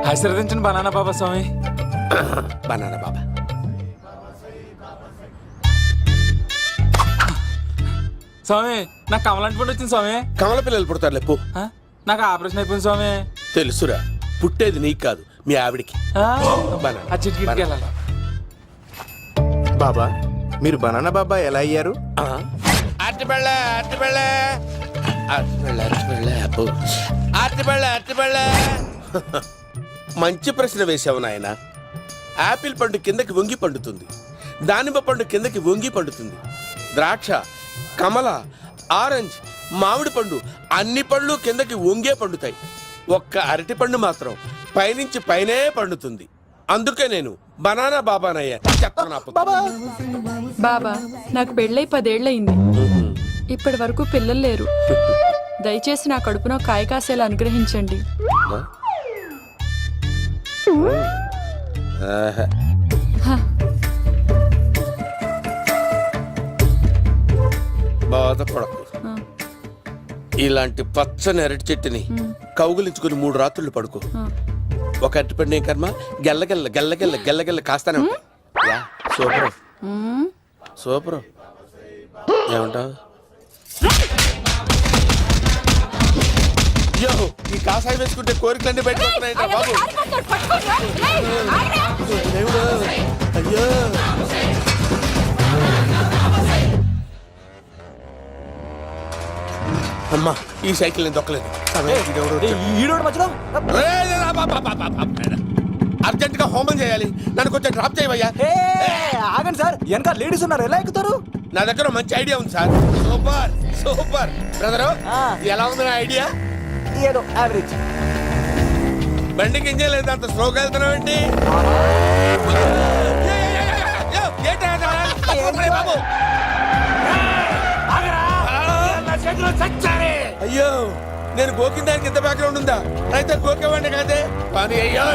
ఆశీర్వదించండి బనానా బాబా స్వామి. బనానా బాబా. స్వామి నాకు కమలాంటి పండు వచ్చింది స్వామి. కమల పిల్లలు పుడతారు లేపు. నాకు ఆపరేషన్ అయిపోయింది స్వామి. తెలుసురా, పుట్టేది నీకు కాదు మీ ఆవిడికి. ఆ చిటికిటికి వెళ్ళాలి. బాబా మీరు బనానా బాబా ఎలా అయ్యారు? మంచి ప్రశ్న వేసావు నాయన. ఆపిల్ పండు కిందకి వంగి పండుతుంది, దానిమ్మ పండు కిందకి వంగి పండుతుంది, ద్రాక్ష, కమల, ఆరెంజ్, మామిడి పండు అన్ని పండ్లు కిందకి వంగే పండుతాయి. ఒక్క అరటి పండు మాత్రం పైనుంచి పైనే పండుతుంది. అందుకే నేను బనానా బాబానయ్యా. బాబా నాకు పెళ్ళై 10 ఏళ్ళయింది. ఇప్పటి వరకు పిల్లలు లేరు. దయచేసి నా కడుపున కాయ కాసేలా అనుగ్రహించండి. బాధపడకు. ఇలాంటి పచ్చని అరటి చెట్టుని కౌగులించుకుని 3 రాత్రులు పడుకో. ఒక అరటి పండు ఏం కర్మ, గెల్లగెల్ల గెల్లగెల్ల గెల్లగెల్ల కాస్తానే ఉంటాయి. Super super. ఏమంటావు? అయ్యో, ఈ కాసాయి వేసుకుంటే కోరికలన్నీ బయటకొస్తున్నాయంట బాబు. దేవుడు, అయ్యో. అమ్మా, ఈ సైకిల్ నేను దొక్కలేదు. అర్జెంట్ గా హోమం చేయాలి, నన్ను కొంచెం డ్రాప్ చేయవయ్యా. ఆగండి సార్, వెనక లేడీస్ ఉన్నారు, ఎలా ఎక్కుతారు? నా దగ్గర మంచి ఐడియా ఉంది సార్. Super super. బ్రదరు, ఎలా ఉంది నా ఐడియా? ఏదో యావరేజ్. బండికి ఇంజన్ లేదు, అంత స్లోగా వెళ్తున్నావు ఏంటి? అయ్యో, నేను గోకిన దానికి ఇంత బ్యాక్గ్రౌండ్ ఉందా? అయితే గోకేవాడిని కాదే. కానీ అయ్యో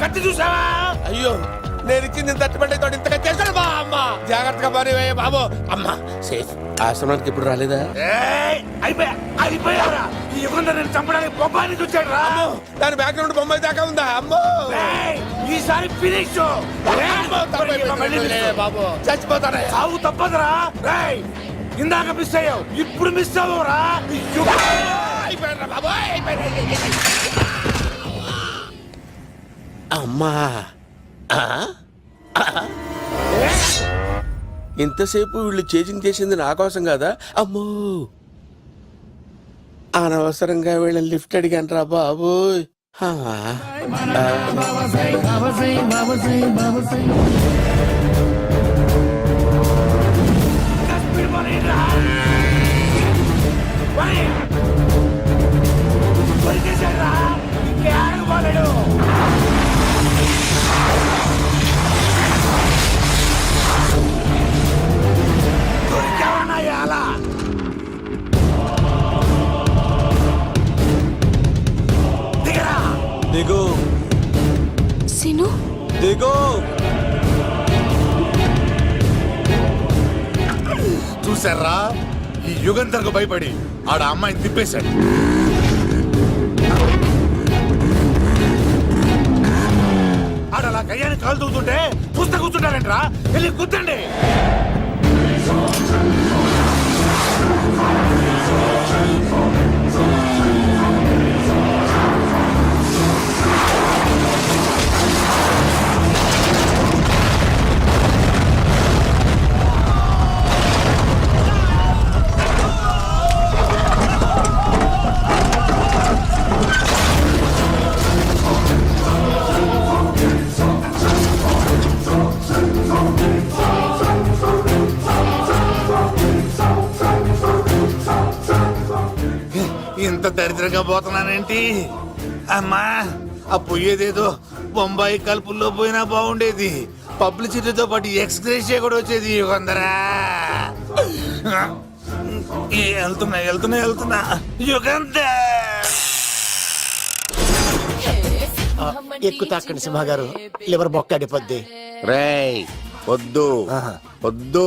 కత్తి చూసావా? అయ్యో, నేను ఇచ్చింది తట్టుబడి తోటి ఇంతగా చేశాను బా. అమ్మ జాగ్రత్తగా పని వేయ బాబు. అమ్మ సేఫ్. ఆశ్రమానికి ఇప్పుడు రాలేదా? చంపడానికి బొమ్మాని చూచాడు రా. దాని బ్యాక్గ్రౌండ్ బొమ్మాయి దాకా ఉందా? అమ్మో, ఈసారి ఫినిష్ బాబు. చచ్చిపోతారా? సాగు తప్పదురా. ఇందాక మిస్ అయ్యావు, ఇప్పుడు మిస్ అవ్వరా. అమ్మా, ఇంతసేపు వీళ్ళు చేజింగ్ చేసింది నా కోసం కాదా? అమ్మో, అనవసరంగా వీళ్ళని లిఫ్ట్ అడిగాను రా బాబు. దిగు సిను, దిగు. చూసారా, ఈ యుగంధర్కు భయపడి ఆడ అమ్మాయిని తిప్పేశాడు. ఆడలా కయ్యాన్ని కాలు తూగుతుంటే చూస్తే కూర్చుంటారంట్రా. వెళ్ళి కూర్చోండి. ఇంత దరిద్రంగా పోతున్నానేంటి? అమ్మా, ఆ పోయేదేదో బొంబాయి కలుపుల్లో పోయినా బాగుండేది. పబ్లిసిటీతో పాటు ఎక్స్‌గ్రేషియా కూడా వచ్చేది. యుగంధరా, వెళ్తున్నా యుగంధర్. ఎక్కువ తాకండి సింహ గారు, లివర్ బొక్క అడిపోద్ది. రేయ్, వద్దు వద్దు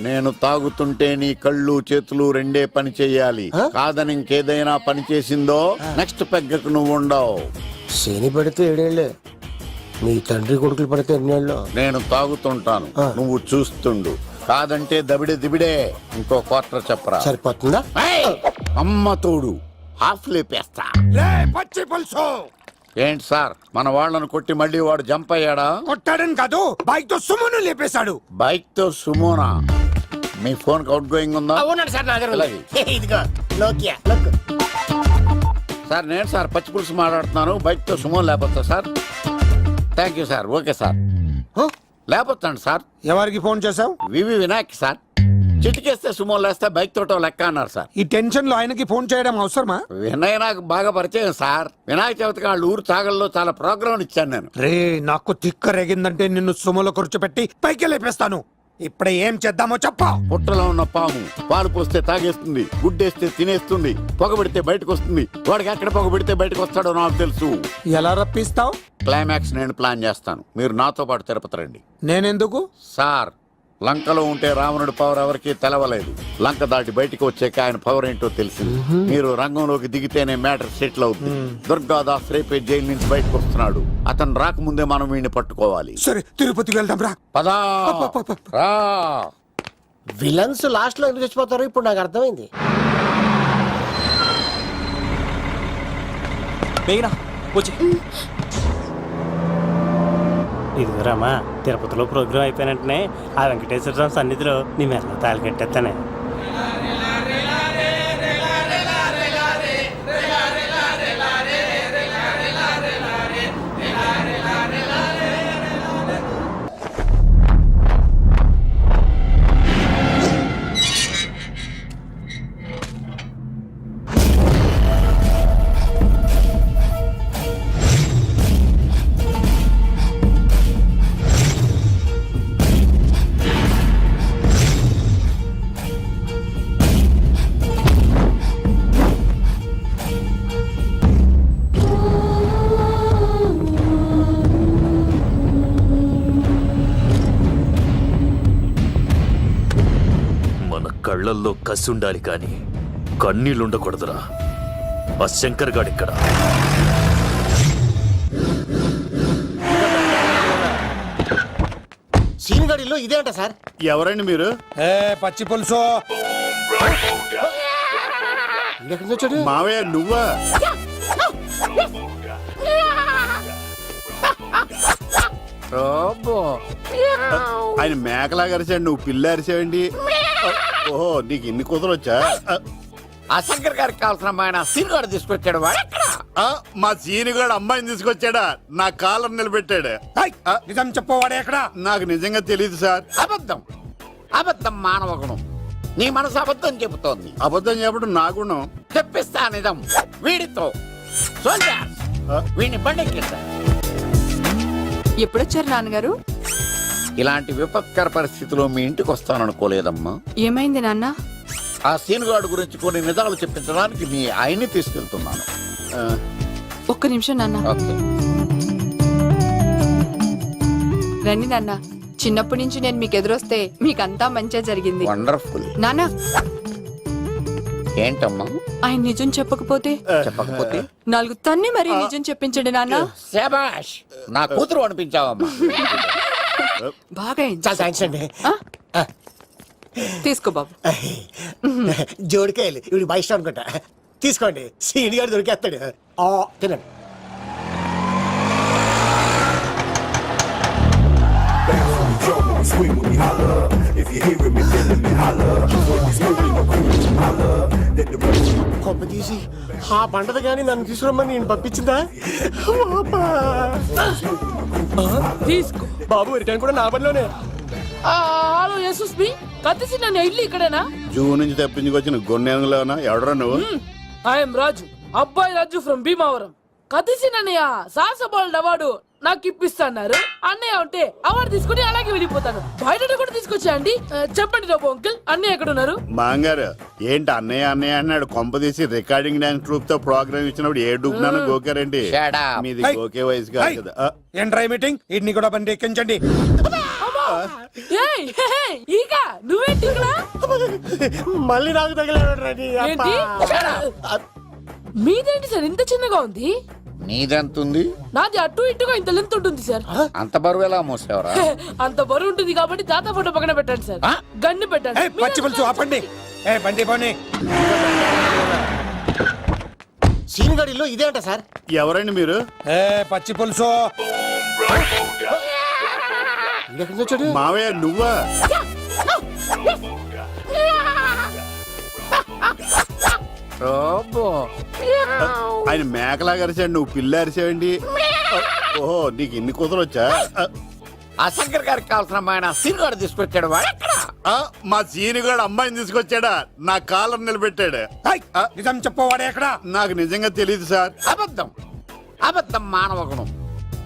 నేను తాగుతుంటే నీ కళ్ళు చేతులు రెండే పని చెయ్యాలి కాదని ఇంకేదైనా పని చేసిందో నెక్స్ట్ పెగ్గకు నువ్వు ఉండవు. శని పడితే 7 ఏళ్ళే, మీ తండ్రి కొడుకులు పడితే 2 ఏళ్ళు. నేను తాగుతుంటాను, నువ్వు చూస్తుండు. కాదంటే దబిడే దిబిడే. ఇంకో క్వార్టర్ చెప్పరా. సరిపోతుందా? ఏయ్! అమ్మ తోడు హాఫ్ లేపేస్తా. పచ్చి పులుసు ఏంటి సార్ మన వాళ్ళను కొట్టి మళ్ళీ వాడు జంప్ అయ్యాడా? కొట్టాడని కాదు, బైక్ తో సుమ్మును లేపేశాడు. బైక్ తో సుమోనా? మీ ఫోన్ అవుట్ గోయింగ్ ఉందా? అవునండి సార్, నా దగ్గర అలాగే. ఇదిగో నోకియా లుక్. సార్ నేను సార్ పచ్చి పులుసు మాట్లాడుతున్నాను. బైక్ తో సుమో లేకపోతా sir. Thank you sir. Okay sir, లేకపోతాండి సార్. ఎవరికి ఫోన్ చేసావు? వివి వినాయక్ సార్. చిటికేస్తే సుమో లేస్తే బైక్ తోటో లెక్క అన్నారు సార్. ఈ టెన్షన్ లో ఆయనకి ఫోన్ చేయడం అవసరమా? వినయ్ నాకు బాగా పరిచయం సార్. వినాయక చవితికి వాళ్ళ ఊరు చాగల్లో చాలా ప్రోగ్రాం ఇచ్చాను నేను. రే నాకు తిక్క రేగిందంటే నిన్ను సుమలో కూర్చోపెట్టి పైకి లేపేస్తాను. ఇప్పుడే ఏం చేద్దామో చెప్పా. పుట్టలో ఉన్న పాము పాలు పోస్తే తాగేస్తుంది, గుడ్డేస్తే తినేస్తుంది, పొగబెడితే బయటకు వస్తుంది. వాడికి ఎక్కడ పొగబెడితే బయటకు వస్తాడో నాకు తెలుసు. ఎలా రప్పిస్తావు? క్లైమాక్స్ నేను ప్లాన్ చేస్తాను, మీరు నాతో పాటు తిరుపతి రండి. నేనెందుకు? సార్ లంకలో ఉంటే రావణుడి పవర్ ఎవరికి తెలవలేదు. లంక దాటి బయటికి వచ్చాక ఆయన పవర్ ఏంటో తెలిసింది. మీరు రంగంలోకి దిగితేనే మ్యాటర్ సెటిల్ అవుతుంది. దుర్గాదాస్ రేపే జైలు నుంచి బయటకు వస్తున్నాడు. అతను రాకముందే మనం వీడిని పట్టుకోవాలి. సరే తిరుపతికి వెళ్దాం రా. పదా రా. విలన్స్ లాస్ట్ లో ఎందుకు చచ్చిపోతారు ఇప్పుడు నాకు అర్థమైంది. మేఘనా వచ్చి. ఇదిగోరామా, తిరుపతిలో ప్రోగ్రాం అయిపోయినట్టునే ఆ వెంకటేశ్వర స్వామి సన్నిధిలో నీ మెల్ల తాళి కట్టేస్తానే. కళ్ళల్లో కసి ఉండాలి కానీ కన్నీళ్ళుండకూడదురా. ఆ శంకర్ గాడిక్కడ. సీనిగడిలో ఇదే అంట సార్. ఎవరండి మీరు? పచ్చి పులుసు. ఎక్కడి నుంచి వచ్చాడు? మావయ్య నువ్వా? ఆయన మేకలా అరిచాడు, నువ్వు పిల్ల అరిచావండి. ఓహో నీకు ఇన్ని కుదరలు వచ్చా? ఆ శంకర్ గారికి కావాల్సిన అమ్మాయి సీనుగాడు తీసుకొచ్చాడు. మా సీనుగాడు అమ్మాయిని తీసుకొచ్చాడా? నా కాలర్ నిలబెట్టాడు. నిజం చెప్పవాడే ఎక్కడ? నాకు నిజంగా తెలియదు సార్. అబద్ధం అబద్ధం మానవ గుణం. నీ మనసు అబద్ధం చెబుతోంది. అబద్ధం చెప్పడం నా గుణం. చెప్పిస్తా నిజం వీడితో. వీడిని బండెక్కిస్తా. ఎప్పుడొచ్చారు నాన్నగారు? ఇలాంటి విపత్కర పరిస్థితిలో మీ ఇంటికి వస్తాననుకోలేదమ్మా. ఏమైంది నాన్న? ఆ సీనుగాడు గురించి కొన్ని నిజాలు చెప్పించడానికి మీ ఆయన్ని తీసుకెళ్తున్నాను. ఒక్క నిమిషం నాన్న. ఓకే. రండి నాన్న. చిన్నప్పటి నుంచి నేను మీకు ఎదురొస్తే మీకంతా మంచిగా జరిగింది. వండర్ఫుల్. నాన్న ఏంటమ్మా? ఆయన నిజం చెప్పకపోతే చెప్పకపోతే 4 తన్ని మరి నిజం చెప్పించండి నాన్న. శభాష్, నా కూతురు అనిపించావమ్మా. బాగా అయింది. చాలా థ్యాంక్స్ అండి. తీసుకో బాబు. జోడికాయలు ఇవి బయట అనుకుంటా. తీసుకోండి, సీనిగాడు దొరికేస్తాడు. తినండి. కొమ్మ తీసి ఆ పంటది కానీ నన్ను తీసుకురమ్మని నేను పంపించిందా? తీసుకో బాబు రిటర్న్ కూడా నా పనిలోనే. హలో యశస్వి, కత్తిసి నన్ను ఇల్లు ఇక్కడేనా? జూ నుంచి తప్పించుకొచ్చిన గొన్నెంగులోనా? ఎవడరా నువ్వు? ఐఎమ్ రాజు, అబ్బాయి రాజు ఫ్రమ్ భీమావరం. కత్తిసి నన్నయ్య సాహసబాల్ అవార్డు నాకు ఇప్పిస్తున్నారు. అన్నయ్య ఉంటే అవార్డు తీసుకుని అలాగే వెళ్ళిపోతాను. బయట కూడా తీసుకొచ్చా అండి. చెప్పండి రాబు అంకుల్, అన్నయ్య ఎక్కడ ఉన్నారు? మాంగారు ఏంటి అన్నయ్య అన్నయ్య అన్నాడు? కొంపదీసి రికార్డింగ్ డాన్స్ ట్రూప్ తో ప్రోగ్రామ్ ఇచ్చినప్పుడు ఏ డూబ్నాను గోకారండి. మీది గోకే వయసు కాదు కదా. ఏంట్రై మీటింగ్? ఇడ్ని కూడా బండి ఎక్కించండి. ఏయ్, హే, హే, ఈక నువ్వేంటి ఇక్కడ? మళ్ళీ నాకు తగిలాడు ఏంటి? మీదేంటి సార్ ఇంత చిన్నగా ఉంది? నీదెంతుంది? నాది అటు ఇటుగా ఇంత లెంత్ ఉంటుంది సార్. అంత బరువు ఎలా మోసేవరా? హే, అంత బరువు ఉంటుంది కాబట్టి తాత ఫోటో పక్కన పెట్టండి సార్. గన్ను పెట్టండి. పచ్చి పులుసు ఆపండి. ఏ బండి పోనీ. సీన్ గడిలో ఇదే అంట సార్. ఎవరండి మీరు? ఏ పచ్చి పులుసు. ఎక్కడి నుంచి వచ్చాడు? మావయ్య నువ్వా? రోబో. ఆయన మేకలాగా అరిచాడు, నువ్వు పిల్ల అరిచావండి. ఓహో, నీకు ఇన్ని కుదరలు వచ్చా? ఆ శంకర్ గారికి కావాల్సిన అమ్మాయి సీనుగాడు తీసుకొచ్చాడు. మా సీనుగాడు అమ్మాయిని తీసుకొచ్చాడా? నా కాలం నిలబెట్టాడు. నిజం చెప్పవాడే ఎక్కడ? నాకు నిజంగా తెలియదు సార్. అబద్ధం, అబద్ధం మానవ గుణం.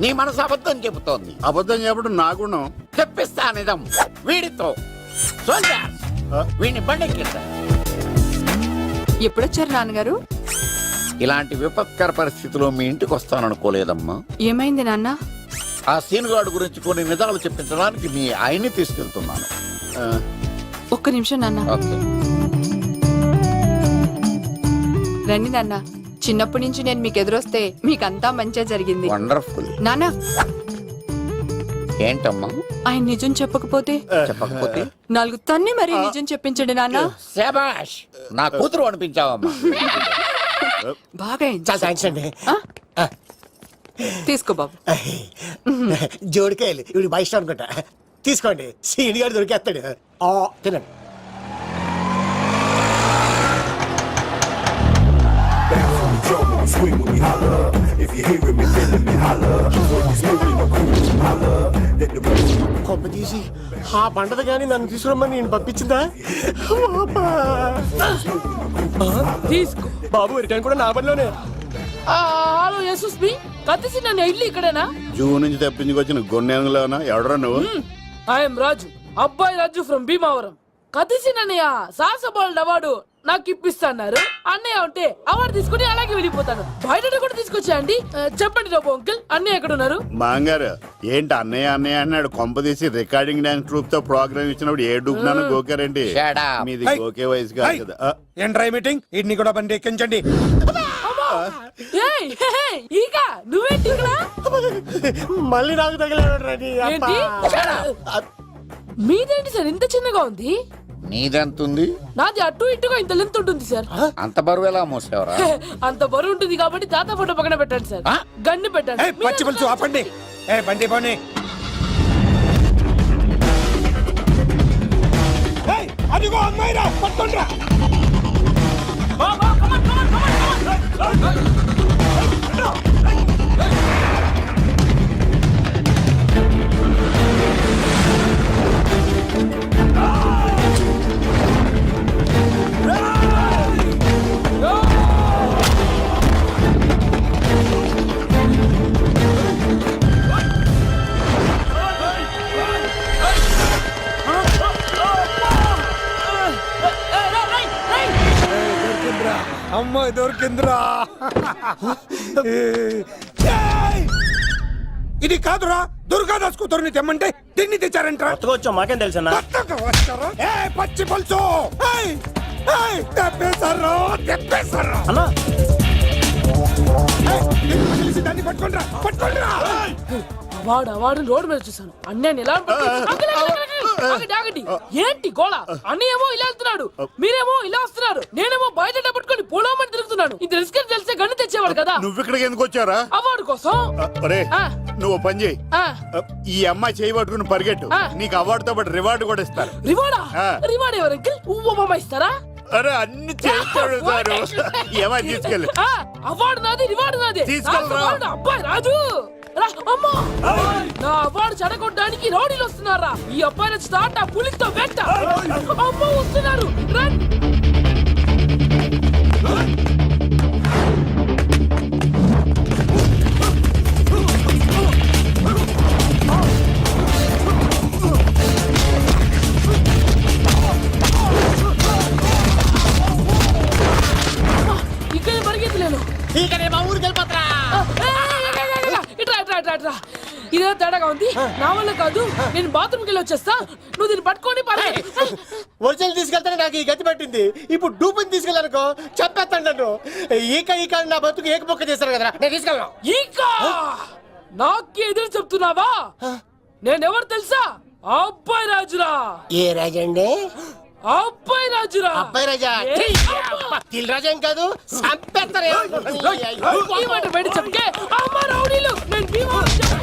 నీ మనసు అబద్ధం చెబుతోంది. అబద్ధం చెప్పడం నా గుణం. చెప్పిస్తా నిజం వీడితో. సోల్జర్స్, వీడిని బండెక్కిస్తా. ఎప్పుడొచ్చారు నాన్నగారు? ఇలాంటి విపత్కర పరిస్థితిలో మీ ఇంటికి వస్తాననుకోలేదమ్మా. ఏమైంది నాన్న? ఆ సీనుగాడు గురించి కొన్ని నిజాలు చెప్పించడానికి మీ ఆయన్ని తీసుకెళ్తున్నాను. ఒక్క నిమిషం నాన్న. ఓకే. రండి నాన్న. చిన్నప్పటి నుంచి నేను మీకు ఎదురొస్తే మీకంతా మంచిగా జరిగింది. వండర్ఫుల్. నాన్న, ఏంటమ్మా? ఆయన నిజం చెప్పకపోతే చెప్పకపోతే నాలుగు తన్ని మరి నిజం చెప్పించండి నాన్న. శభాష్, నా కూతురు అనిపించావమ్మా. బాగా అయింది. చాలా థ్యాంక్స్ అండి. తీసుకో బాబు. జోడికాయలు ఇవి బయట అనుకుంటా. తీసుకోండి, సీని గారు దొరికేస్తాడు. తినండి. కొమ్మ తీసి ఆ పంటది కానీ నన్ను తీసుకురమ్మని నేను పంపించిందా? తీసుకో బాబు రిటర్న్ కూడా నా పనిలోనే. హలో యశస్వి, కత్తిసి నన్ను ఇల్లు ఇక్కడేనా? జూ నుంచి తప్పించుకొచ్చిన గొన్నెంగులోనా? ఎవడరా నువ్వు? ఐఎమ్ రాజు, అబ్బాయి రాజు ఫ్రమ్ భీమావరం. కత్తిసి నన్నయ్య సాసబాల్డ్ అవార్డు నాకు ఇప్పిస్తాన్నారు. అన్నయ్య ఉంటే అవార్డు తీసుకుని అలాగే వెళ్ళిపోతాను. బయట కూడా తీసుకొచ్చా అండి. చెప్పండి రాబు అంకుల్, అన్నయ్య ఎక్కడ ఉన్నారు? మాంగారు ఏంటి అన్నయ్య అన్నయ్య అన్నాడు? కొంప తీసి రికార్డింగ్ డాన్స్ ట్రూప్ తో ప్రోగ్రామ్ ఇచ్చినప్పుడు ఏ డూబ్నాను గోకారండి. మీది గోకే వయసు కాదు కదా. ఏంట్రై మీటింగ్? ఇడ్ని కూడా బండి ఎక్కించండి. ఏయ్, హే, హే, ఈక నువ్వేంటి ఇక్కడ? మళ్ళీ నాకు తగిలాడు. ఏంటి? మీదేంటి సార్ ఇంత చిన్నగా ఉంది? నీదెంతుంది? నాది అటు ఇటుగా ఇంత లెంత్ ఉంటుంది సార్. అంత బరువు ఎలా మోసేవరా? హే, అంత బరువు ఉంటుంది కాబట్టి తాత ఫోటో పక్కన పెట్టండి సార్. గన్ను పెట్టండి. పచ్చి పులుసు ఆపండి. ఏ బండి పోనీ. అదిగో అమ్మాయిరా, పట్టుకోండిరా. అమ్మాయి దొరికిందిరా. ఇది కాదురా, దుర్గాదాస్ కూతురుని తెమ్మంటే దీన్ని తెచ్చారంట. వచ్చా మాకేం తెలుసన్నా? పచ్చి పులుసు తెప్పేశారు. అన్నా దాన్ని పట్టుకోండిరా, పట్టుకోండిరా. అవార్డు రోడ్డు మీద చూసాను. అన్నయ్య ఎలా ఆగండి. ఏంటి గోళ? అన్నయ్యేమో ఇలా వెళ్తున్నాడు, మీరేమో ఇలా వస్తున్నారు, నేనేమో బయట పట్టుకొని పొలమని తిరుగుతున్నాను. ఇది రిస్క్ అని తెలిస్తే గన్ను తెచ్చేవాడు కదా. నువ్వు ఇక్కడికి ఎందుకు వచ్చారా? అవార్డు కోసం. నువ్వు పని చేయి, ఈ అమ్మాయి చేయి పట్టుకుని పరిగెట్టు. నీకు అవార్డుతో పాటు రివార్డు కూడా ఇస్తారు. రివార్డా? రివార్డ్ ఎవరు అంకిల్? ఉమ్మ ఇస్తారా? అరే అన్ని చేస్తాడు సారు. ఏమని తీసుకెళ్ళి అవార్డు నాది, రివార్డు నాది. తీసుకెళ్ళరా. అబ్బాయి రాజు రా. అమ్మా, నా అవార్డు చెడగొట్టడానికి రౌడీలు వస్తున్నారా? ఈ అబ్బాయి స్టార్ట్ ఆ పులితో వెంట. అమ్మ వస్తున్నారు. ఇక్కడ పరిగెత్తలేను. ఇట్రా. ఇదే తేడాగా ఉంది. నా వల్ల కాదు, నేను బాత్రూమ్కి వెళ్ళి వచ్చేస్తా. నువ్వు దీన్ని పట్టుకొని ఒరిజినల్ తీసుకెళ్తానే నాకు ఈ గతి పట్టింది. ఇప్పుడు డూపుని తీసుకెళ్ళానుకో చెప్పేస్తాను నన్ను. ఈక నా బతుకు ఏక బొక్క చేశారు కదా, నేను తీసుకెళ్ళను. ఇంకా నాకు ఎదురు చెప్తున్నావా? నేనెవరు తెలుసా? అబ్బాయి రాజురా. ఏ రాజండి? అబ్బాయి రాజురా. అబ్బాయి రాజా? తిల్ రాజా ఏం కాదు, చంపేస్తారు. ఈ మాట బయట చెప్తే అమ్మ రౌడీలు, నేను భీమవరం చెప్పు.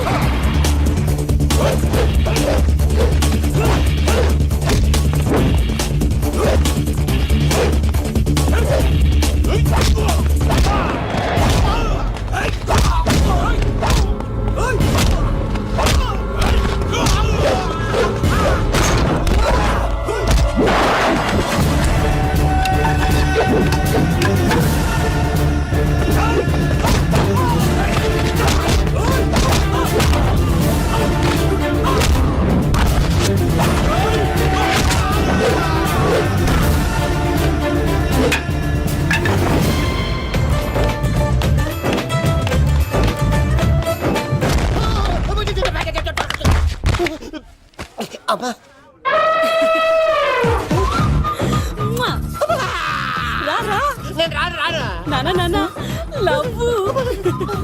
అమ్మా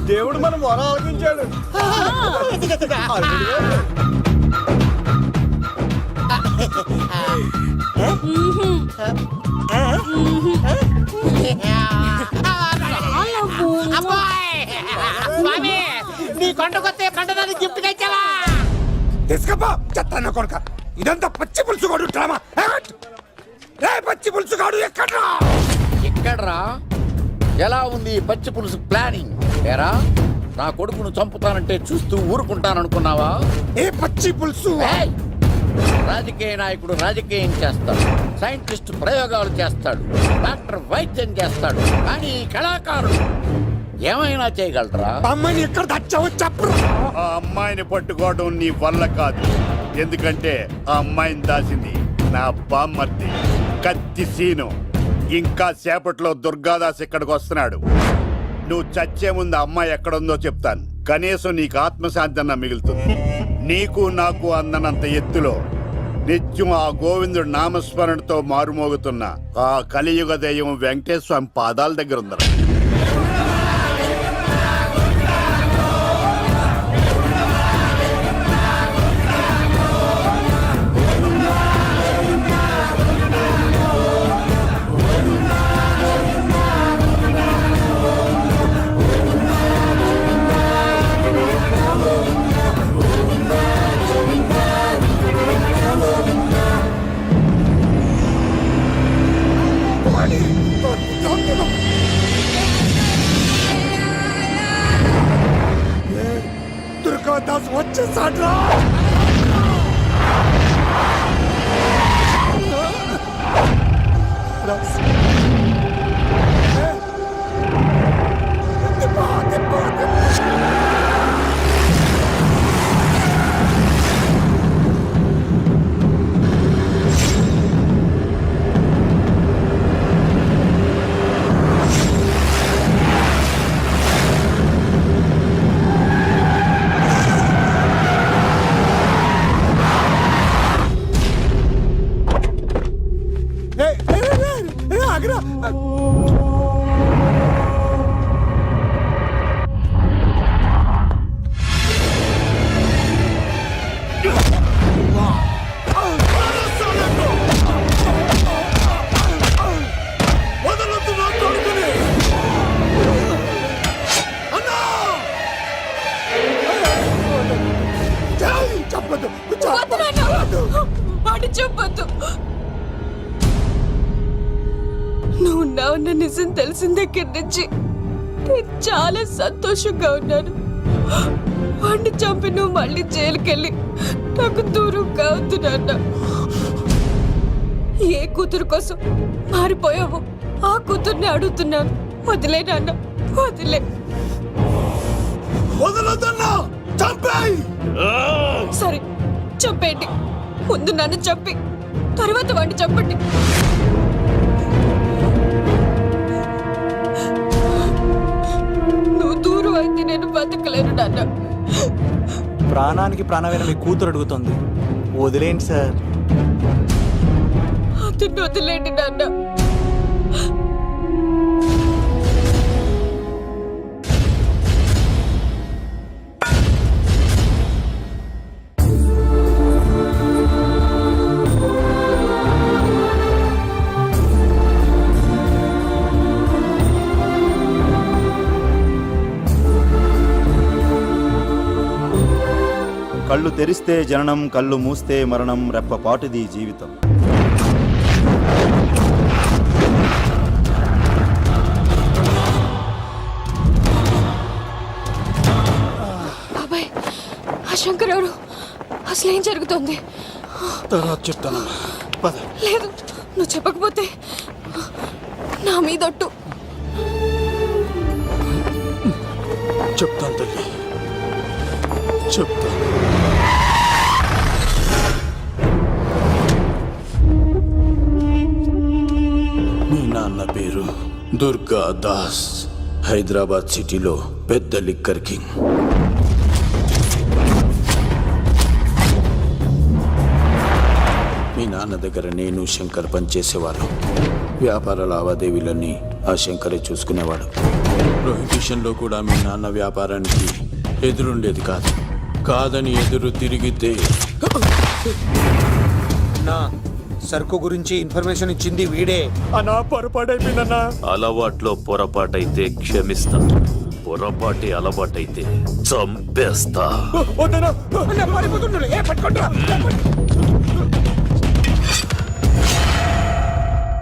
దేవుడు మనం వరం ఆలకించాడు. నీ కొండకొస్తే పంటదాన్ని గిఫ్ట్ గా ఇచ్చావా? తీసుకపో చెత్త కొడుక. ఇదంతా పచ్చి పులుసుగాడు డ్రామా. రే పచ్చి పులుసుగాడు ఎక్కడ్రా? ఎక్కడ్రా? ఎలా ఉంది ఈ పచ్చి పులుసు ప్లానింగ్? ఏరా, నా కొడుకును చంపుతానంటే చూస్తూ ఊరుకుంటాననుకున్నావా? ఏ పచ్చి పులుసు? ఏయ్! రాజకీయ నాయకుడు రాజకీయం చేస్తాడు, సైంటిస్ట్ ప్రయోగాలు చేస్తాడు, డాక్టర్ వైద్యం చేస్తాడు, కానీ ఈ కళాకారుడు ఏమైనా చేయగలరా? అమ్మాయిని ఎక్కడ దాచావో చెప్పరా? ఆ అమ్మాయిని పట్టుకోవడం నీ వల్ల కాదు. ఎందుకంటే ఆ అమ్మాయిని దాసింది నా బామ్మర్ది కత్తి సీను. ఇంకా సేపట్లో దుర్గాదాస్ ఇక్కడికి వస్తున్నాడు. నువ్వు చచ్చే ముందు అమ్మాయి ఎక్కడుందో చెప్తాను. కనీసం నీకు ఆత్మశాంతి అన్న మిగులుతుంది. నీకు నాకు అందనంత ఎత్తులో నిత్యం ఆ గోవిందుడు నామస్మరణతో మారుమోగుతున్న ఆ కలియుగ దైవం వెంకటేశ్వర స్వామి పాదాల దగ్గర ఉందరా. దుర్గాదాస్ వచ్చేసాడ్రా. చెప్పొద్దు. నువ్వు ఉన్నావన్న నిజం తెలిసిన దగ్గర నుంచి నేను చాలా సంతోషంగా ఉన్నాను. వాడిని చంపి నువ్వు మళ్ళీ జైలుకెళ్ళి నాకు దూరంగా అవుతున్నా. ఏ కూతురు కోసం మారిపోయావో ఆ కూతుర్ని అడుగుతున్నాను. వదిలే నాన్న, వదిలే. సరే చంపేయండి. ముందు నన్ను చంపి తర్వాత వాడిని చంపండి. నువ్వు దూరం అయితే నేను బతకలేను నాన్న. ప్రాణానికి ప్రాణమైన మీ కూతురు అడుగుతుంది, వదిలేండి సార్. అతన్ని వదిలేండి నాన్న. కళ్ళు తెరిస్తే జననం, కళ్ళు మూస్తే మరణం, రెప్పపాటుది జీవితం. బాబాయ్, ఆ శంకర్ ఎవరు? అసలు ఏం జరుగుతోంది? తర్వాత చెప్తాను. లేదు, నువ్వు చెప్పకపోతే నా మీదొట్టు. చెప్తాను తల్లి, చెప్తాను. మీ నాన్న పేరు దుర్గా దాస్. హైదరాబాద్ సిటీలో పెద్ద లిక్కర్ కింగ్. మీ నాన్న దగ్గర నేను శంకర్ పనిచేసేవాళ్ళం. వ్యాపార లావాదేవీలన్నీ ఆ శంకరే చూసుకునేవాడు. ప్రొహిబిషన్లో కూడా మీ నాన్న వ్యాపారానికి ఎదురుండేది కాదు. కాదని ఎదురు తిరిగితే నా సరుకు గురించి ఇన్ఫర్మేషన్ ఇచ్చింది వీడే. అన్నా పొరపాటైపోయిందన్నా. అలవాట్లో పొరపాటైతే క్షమిస్తా, పొరపాటి అలవాటైతే చంపేస్తా.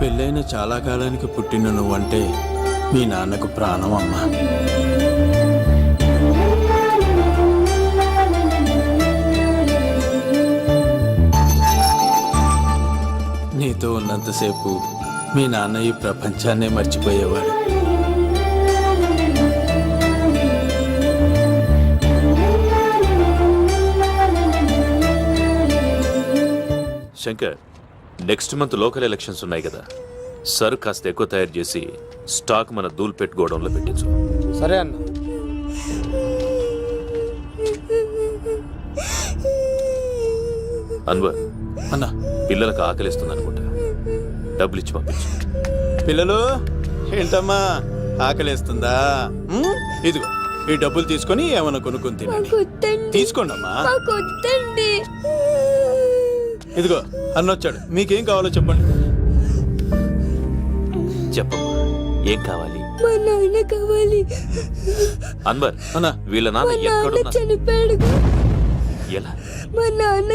పెళ్ళైన చాలా కాలానికి పుట్టిన నువ్వంటే మీ నాన్నకు ప్రాణం అమ్మా. నీతో ఉన్నంతసేపు మీ నాన్న ఈ ప్రపంచాన్నే మర్చిపోయేవాడు. Shankar, next month local elections ఉన్నాయి కదా, సరుకు కాస్త ఎక్కువ తయారు చేసి స్టాక్ మన దూల్పేట్ గోడౌన్లో పెట్టించు. సరే అన్న. అన్వర్ అన్నా, పిల్లలకు ఆకలిస్తుంది అనుకుంటా, డబ్బులు ఇచ్చి పంపించు. పిల్లలు, ఏంటమ్మా ఆకలేస్తుందా? ఇదిగో ఈ డబ్బులు తీసుకొని ఏమైనా కొనుక్కొని తినండి. తీసుకోండి అమ్మా. ఇదిగో అన్నొచ్చాడు, మీకేం కావాలో చెప్పండి. చెప్పమ్మా, ఏం కావాలి? మా నాన్న కావాలి. అన్వర్ అన్నా, వీళ్ళ నాన్న ఎక్కడున్నా? చనిపోయాడు. ఎలా? మా నాన్న